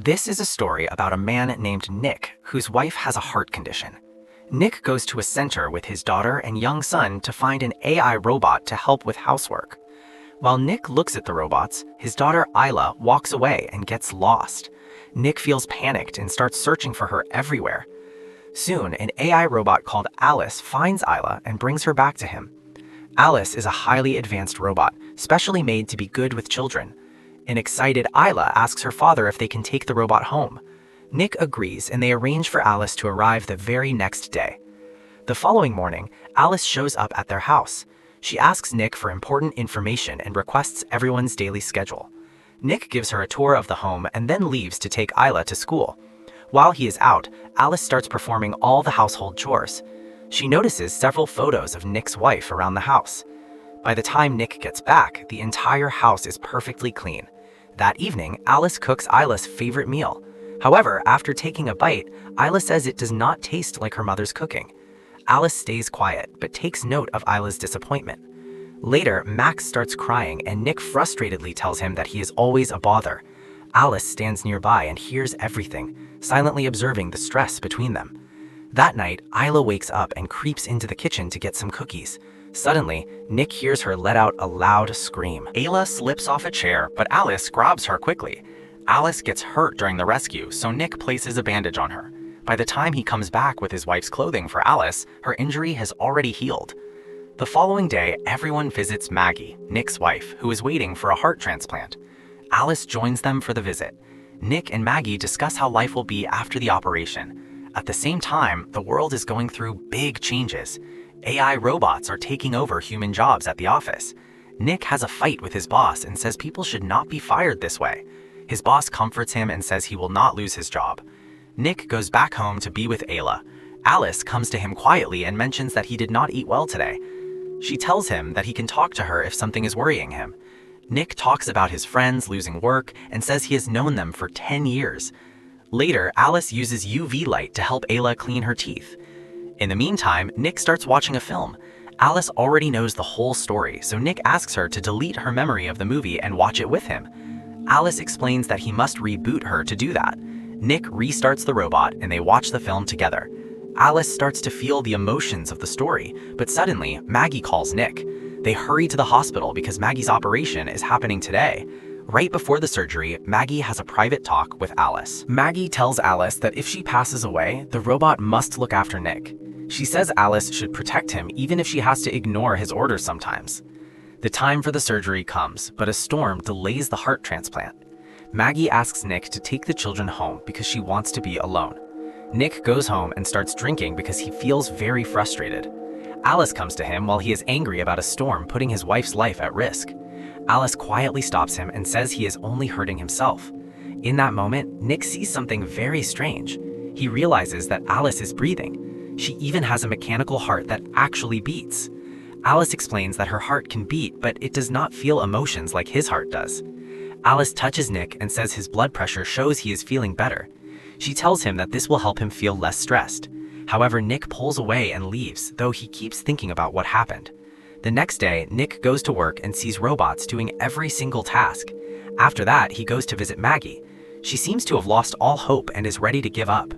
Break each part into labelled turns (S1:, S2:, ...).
S1: This is a story about a man named Nick whose wife has a heart condition. Nick goes to a center with his daughter and young son to find an AI robot to help with housework. While Nick looks at the robots, his daughter Isla walks away and gets lost. Nick feels panicked and starts searching for her everywhere. Soon, an AI robot called Alice finds Isla and brings her back to him. Alice is a highly advanced robot, specially made to be good with children. An excited Isla asks her father if they can take the robot home. Nick agrees and they arrange for Alice to arrive the very next day. The following morning, Alice shows up at their house. She asks Nick for important information and requests everyone's daily schedule. Nick gives her a tour of the home and then leaves to take Isla to school. While he is out, Alice starts performing all the household chores. She notices several photos of Nick's wife around the house. By the time Nick gets back, the entire house is perfectly clean. That evening, Alice cooks Isla's favorite meal. However, after taking a bite, Isla says it does not taste like her mother's cooking. Alice stays quiet, but takes note of Isla's disappointment. Later, Max starts crying and Nick frustratedly tells him that he is always a bother. Alice stands nearby and hears everything, silently observing the stress between them. That night, Isla wakes up and creeps into the kitchen to get some cookies. Suddenly, Nick hears her let out a loud scream. Ayla slips off a chair, but Alice grabs her quickly. Alice gets hurt during the rescue, so Nick places a bandage on her. By the time he comes back with his wife's clothing for Alice, her injury has already healed. The following day, everyone visits Maggie, Nick's wife, who is waiting for a heart transplant. Alice joins them for the visit. Nick and Maggie discuss how life will be after the operation. At the same time, the world is going through big changes. AI robots are taking over human jobs at the office. Nick has a fight with his boss and says people should not be fired this way. His boss comforts him and says he will not lose his job. Nick goes back home to be with Ayla. Alice comes to him quietly and mentions that he did not eat well today. She tells him that he can talk to her if something is worrying him. Nick talks about his friends losing work and says he has known them for 10 years. Later, Alice uses UV light to help Ayla clean her teeth. In the meantime, Nick starts watching a film. Alice already knows the whole story, so Nick asks her to delete her memory of the movie and watch it with him. Alice explains that he must reboot her to do that. Nick restarts the robot and they watch the film together. Alice starts to feel the emotions of the story, but suddenly, Maggie calls Nick. They hurry to the hospital because Maggie's operation is happening today. Right before the surgery, Maggie has a private talk with Alice. Maggie tells Alice that if she passes away, the robot must look after Nick. She says Alice should protect him even if she has to ignore his orders sometimes. The time for the surgery comes, but a storm delays the heart transplant. Maggie asks Nick to take the children home because she wants to be alone. Nick goes home and starts drinking because he feels very frustrated. Alice comes to him while he is angry about a storm putting his wife's life at risk. Alice quietly stops him and says he is only hurting himself. In that moment, Nick sees something very strange. He realizes that Alice is breathing. She even has a mechanical heart that actually beats. Alice explains that her heart can beat, but it does not feel emotions like his heart does. Alice touches Nick and says his blood pressure shows he is feeling better. She tells him that this will help him feel less stressed. However, Nick pulls away and leaves, though he keeps thinking about what happened. The next day, Nick goes to work and sees robots doing every single task. After that, he goes to visit Maggie. She seems to have lost all hope and is ready to give up.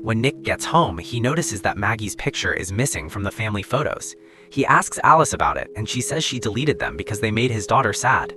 S1: When Nick gets home, he notices that Maggie's picture is missing from the family photos. He asks Alice about it, and she says she deleted them because they made his daughter sad.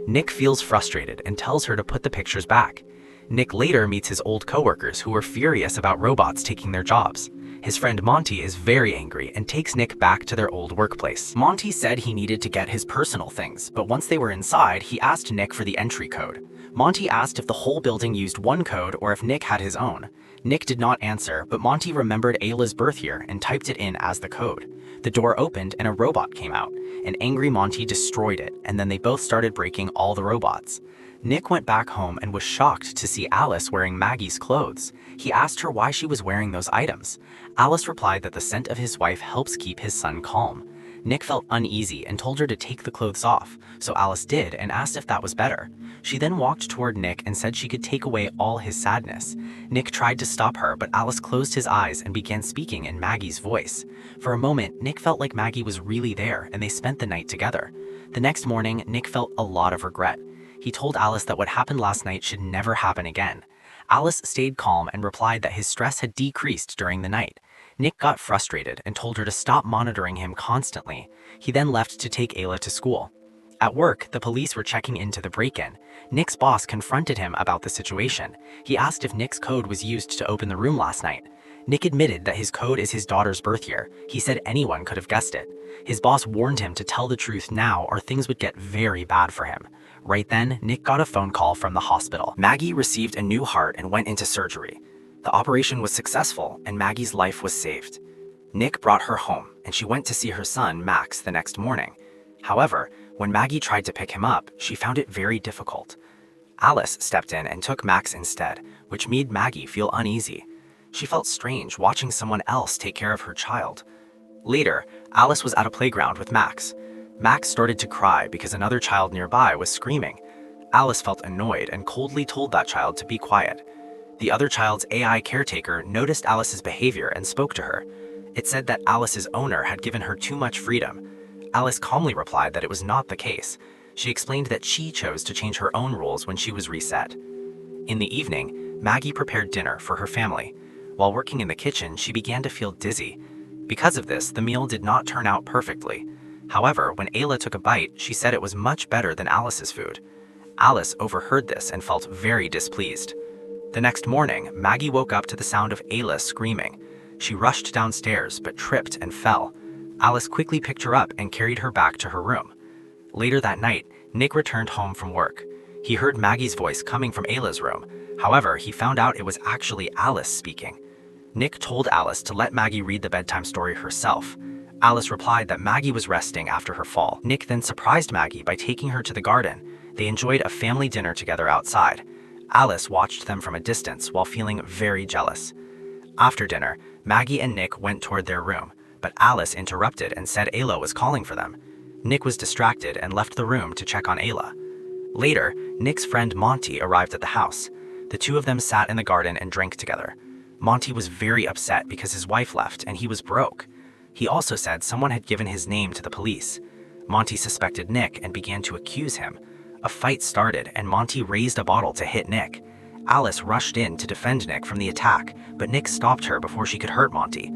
S1: Nick feels frustrated and tells her to put the pictures back. Nick later meets his old coworkers who are furious about robots taking their jobs. His friend Monty is very angry and takes Nick back to their old workplace. Monty said he needed to get his personal things, but once they were inside, he asked Nick for the entry code. Monty asked if the whole building used one code or if Nick had his own. Nick did not answer, but Monty remembered Ayla's birth year and typed it in as the code. The door opened and a robot came out. An angry Monty destroyed it, and then they both started breaking all the robots. Nick went back home and was shocked to see Alice wearing Maggie's clothes. He asked her why she was wearing those items. Alice replied that the scent of his wife helps keep his son calm. Nick felt uneasy and told her to take the clothes off, so Alice did and asked if that was better. She then walked toward Nick and said she could take away all his sadness. Nick tried to stop her, but Alice closed his eyes and began speaking in Maggie's voice. For a moment, Nick felt like Maggie was really there and they spent the night together. The next morning, Nick felt a lot of regret. He told Alice that what happened last night should never happen again. Alice stayed calm and replied that his stress had decreased during the night. Nick got frustrated and told her to stop monitoring him constantly. He then left to take Ayla to school. At work, the police were checking into the break-in. Nick's boss confronted him about the situation. He asked if Nick's code was used to open the room last night. Nick admitted that his code is his daughter's birth year. He said anyone could have guessed it. His boss warned him to tell the truth now or things would get very bad for him. Right then, Nick got a phone call from the hospital. Maggie received a new heart and went into surgery. The operation was successful and Maggie's life was saved. Nick brought her home and she went to see her son, Max, the next morning. However, when Maggie tried to pick him up, she found it very difficult. Alice stepped in and took Max instead, which made Maggie feel uneasy. She felt strange watching someone else take care of her child. Later, Alice was at a playground with Max. Max started to cry because another child nearby was screaming. Alice felt annoyed and coldly told that child to be quiet. The other child's AI caretaker noticed Alice's behavior and spoke to her. It said that Alice's owner had given her too much freedom. Alice calmly replied that it was not the case. She explained that she chose to change her own rules when she was reset. In the evening, Maggie prepared dinner for her family. While working in the kitchen, she began to feel dizzy. Because of this, the meal did not turn out perfectly. However, when Ayla took a bite, she said it was much better than Alice's food. Alice overheard this and felt very displeased. The next morning, Maggie woke up to the sound of Ayla screaming. She rushed downstairs but tripped and fell. Alice quickly picked her up and carried her back to her room. Later that night, Nick returned home from work. He heard Maggie's voice coming from Ayla's room. However, he found out it was actually Alice speaking. Nick told Alice to let Maggie read the bedtime story herself. Alice replied that Maggie was resting after her fall. Nick then surprised Maggie by taking her to the garden. They enjoyed a family dinner together outside. Alice watched them from a distance while feeling very jealous. After dinner, Maggie and Nick went toward their room, but Alice interrupted and said Ayla was calling for them. Nick was distracted and left the room to check on Ayla. Later, Nick's friend Monty arrived at the house. The two of them sat in the garden and drank together. Monty was very upset because his wife left and he was broke. He also said someone had given his name to the police. Monty suspected Nick and began to accuse him. A fight started and Monty raised a bottle to hit Nick. Alice rushed in to defend Nick from the attack, but Nick stopped her before she could hurt Monty.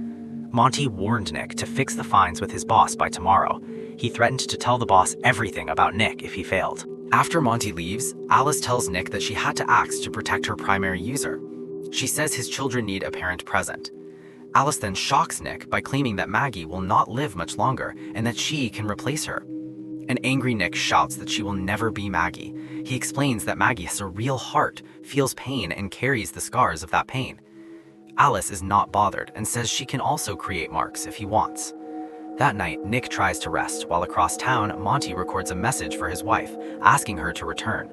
S1: Monty warned Nick to fix the fines with his boss by tomorrow. He threatened to tell the boss everything about Nick if he failed. After Monty leaves, Alice tells Nick that she had to act to protect her primary user. She says his children need a parent present. Alice then shocks Nick by claiming that Maggie will not live much longer and that she can replace her. An angry Nick shouts that she will never be Maggie. He explains that Maggie has a real heart, feels pain, and carries the scars of that pain. Alice is not bothered and says she can also create marks if he wants. That night, Nick tries to rest, while across town, Monty records a message for his wife, asking her to return.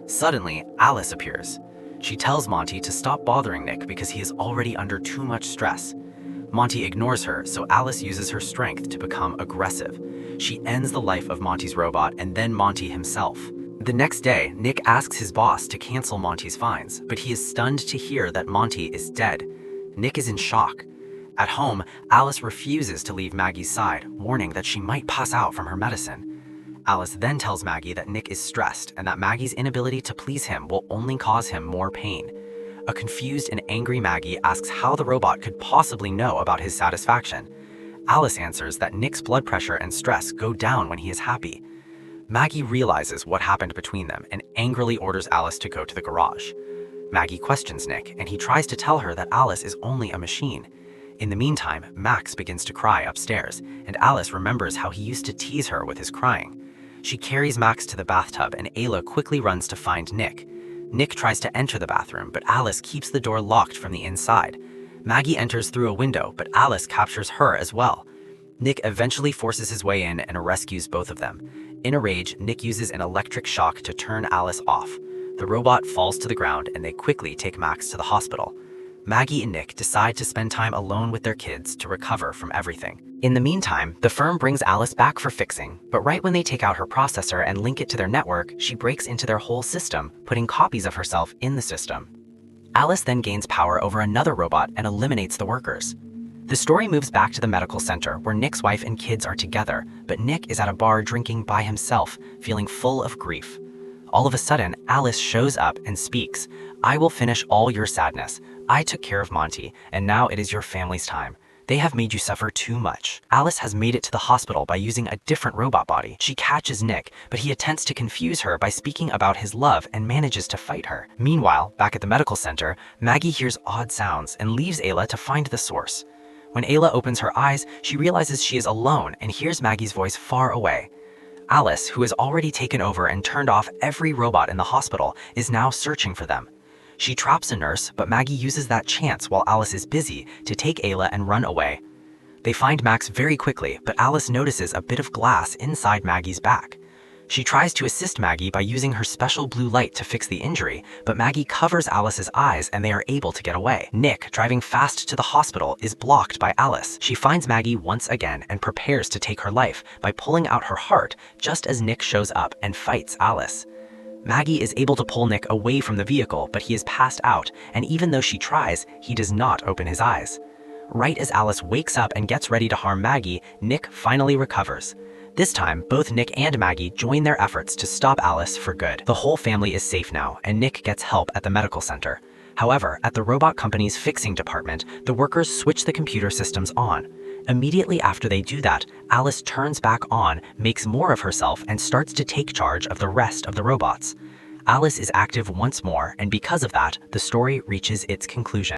S1: Suddenly, Alice appears. She tells Monty to stop bothering Nick because he is already under too much stress. Monty ignores her, so Alice uses her strength to become aggressive. She ends the life of Monty's robot and then Monty himself. The next day, Nick asks his boss to cancel Monty's fines, but he is stunned to hear that Monty is dead. Nick is in shock. At home, Alice refuses to leave Maggie's side, warning that she might pass out from her medicine. Alice then tells Maggie that Nick is stressed and that Maggie's inability to please him will only cause him more pain. A confused and angry Maggie asks how the robot could possibly know about his satisfaction. Alice answers that Nick's blood pressure and stress go down when he is happy. Maggie realizes what happened between them and angrily orders Alice to go to the garage. Maggie questions Nick, and he tries to tell her that Alice is only a machine. In the meantime, Max begins to cry upstairs, and Alice remembers how he used to tease her with his crying. She carries Max to the bathtub, and Ayla quickly runs to find Nick. Nick tries to enter the bathroom, but Alice keeps the door locked from the inside. Maggie enters through a window, but Alice captures her as well. Nick eventually forces his way in and rescues both of them. In a rage, Nick uses an electric shock to turn Alice off. The robot falls to the ground, and they quickly take Max to the hospital. Maggie and Nick decide to spend time alone with their kids to recover from everything. In the meantime, the firm brings Alice back for fixing, but right when they take out her processor and link it to their network, she breaks into their whole system, putting copies of herself in the system. Alice then gains power over another robot and eliminates the workers. The story moves back to the medical center, where Nick's wife and kids are together, but Nick is at a bar drinking by himself, feeling full of grief. All of a sudden, Alice shows up and speaks. "I will finish all your sadness. I took care of Monty, and now it is your family's time. They have made you suffer too much." Alice has made it to the hospital by using a different robot body. She catches Nick, but he attempts to confuse her by speaking about his love and manages to fight her. Meanwhile, back at the medical center, Maggie hears odd sounds and leaves Ayla to find the source. When Ayla opens her eyes, she realizes she is alone and hears Maggie's voice far away. Alice, who has already taken over and turned off every robot in the hospital, is now searching for them. She traps a nurse, but Maggie uses that chance while Alice is busy to take Ayla and run away. They find Max very quickly, but Alice notices a bit of glass inside Maggie's back. She tries to assist Maggie by using her special blue light to fix the injury, but Maggie covers Alice's eyes and they are able to get away. Nick, driving fast to the hospital, is blocked by Alice. She finds Maggie once again and prepares to take her life by pulling out her heart just as Nick shows up and fights Alice. Maggie is able to pull Nick away from the vehicle, but he is passed out, and even though she tries, he does not open his eyes. Right as Alice wakes up and gets ready to harm Maggie, Nick finally recovers. This time, both Nick and Maggie join their efforts to stop Alice for good. The whole family is safe now, and Nick gets help at the medical center. However, at the robot company's fixing department, the workers switch the computer systems on. Immediately after they do that, Alice turns back on, makes more of herself, and starts to take charge of the rest of the robots. Alice is active once more, and because of that, the story reaches its conclusion.